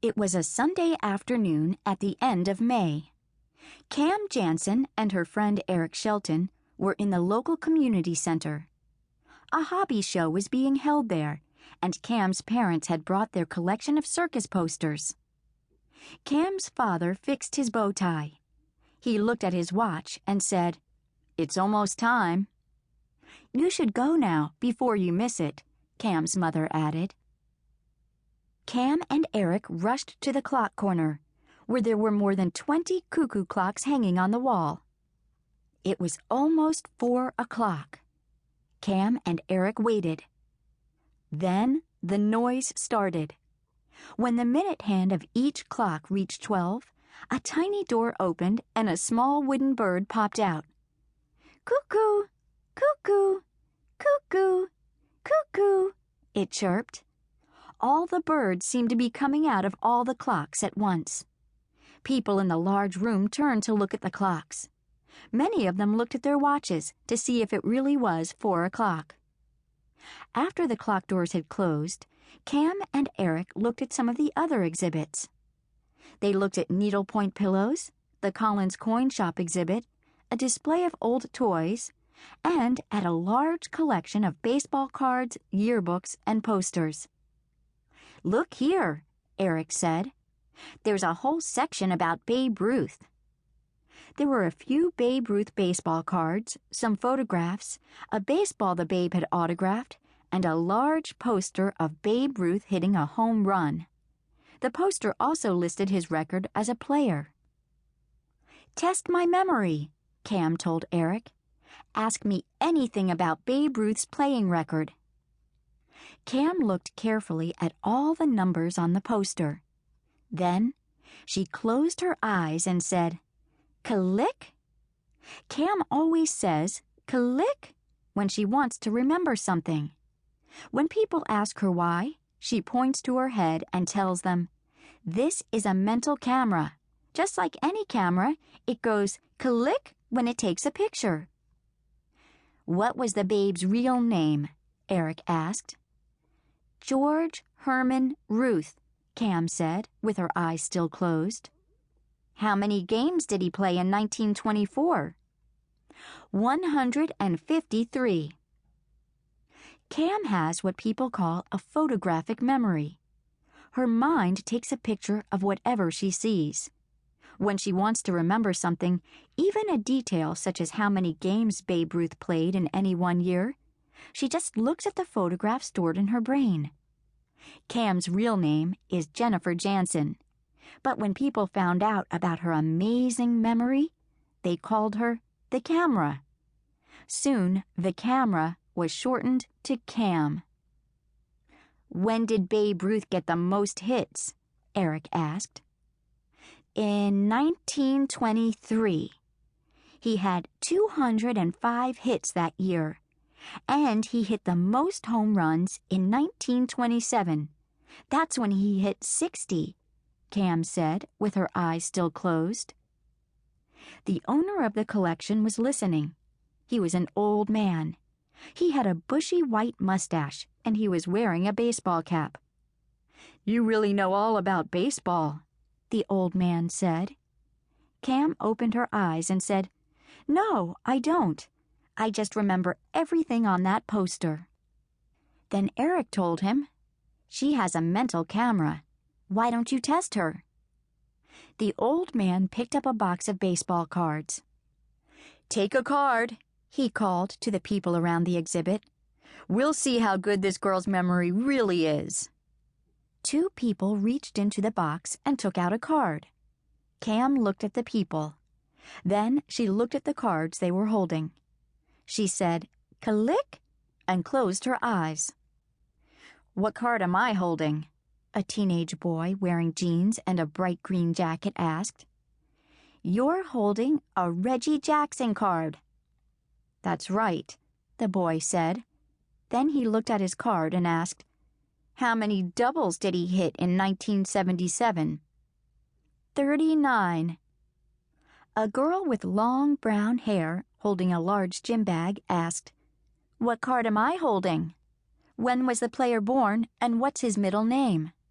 It was a Sunday afternoon at the end of May. Cam Jansen and her friend Eric Shelton were in the local community center. A hobby show was being held there, and Cam's parents had brought their collection of circus posters. Cam's father fixed his bow tie. He looked at his watch and said, "It's almost time." "You should go now before you miss it," Cam's mother added. Cam and Eric rushed to the clock corner, where there were more than 20 cuckoo clocks hanging on the wall. It was almost 4 o'clock. Cam and Eric waited. Then the noise started. When the minute hand of each clock reached 12, a tiny door opened and a small wooden bird popped out. "Cuckoo, cuckoo, cuckoo, cuckoo," it chirped. All the birds seemed to be coming out of all the clocks at once. People in the large room turned to look at the clocks. Many of them looked at their watches to see if it really was 4 o'clock. After the clock doors had closed, Cam and Eric looked at some of the other exhibits. They looked at needlepoint pillows, the Collins Coin Shop exhibit, a display of old toys, and at a large collection of baseball cards, yearbooks, and posters. "Look here," Eric said. "There's a whole section about Babe Ruth." There were a few Babe Ruth baseball cards, some photographs, a baseball the Babe had autographed, and a large poster of Babe Ruth hitting a home run. The poster also listed his record as a player. "Test my memory," Cam told Eric. "Ask me anything about Babe Ruth's playing record." Cam looked carefully at all the numbers on the poster. Then she closed her eyes and said, "Click?" Cam always says "click" when she wants to remember something. When people ask her why, she points to her head and tells them, "This is a mental camera. Just like any camera, it goes click when it takes a picture." "What was the babe's real name?" Eric asked. "George Herman Ruth," Cam said, with her eyes still closed. "How many games did he play in 1924? 153. Cam has what people call a photographic memory. Her mind takes a picture of whatever she sees. When she wants to remember something, even a detail such as how many games Babe Ruth played in any one year, she just looks at the photograph stored in her brain. Cam's real name is Jennifer Jansen, but when people found out about her amazing memory, they called her the Camera. Soon, the Camera was shortened to Cam. "When did Babe Ruth get the most hits?" Eric asked. "In 1923. He had 205 hits that year, and he hit the most home runs in 1927. That's when he hit 60, Cam said, with her eyes still closed. The owner of the collection was listening. He was an old man. He had a bushy white mustache, and he was wearing a baseball cap. "You really know all about baseball," the old man said. Cam opened her eyes and said, "No, I don't. I just remember everything on that poster." Then Eric told him, "She has a mental camera. Why don't you test her?" The old man picked up a box of baseball cards. "Take a card," he called to the people around the exhibit. "We'll see how good this girl's memory really is." 2 people reached into the box and took out a card. Cam looked at the people. Then she looked at the cards they were holding. She said, "Click," and closed her eyes. "What card am I holding?" a teenage boy wearing jeans and a bright green jacket asked. "You're holding a Reggie Jackson card." "That's right," the boy said. Then he looked at his card and asked, "How many doubles did he hit in 1977? 39. A girl with long brown hair, holding a large gym bag, asked, "What card am I holding? When was the player born, and what's his middle name?"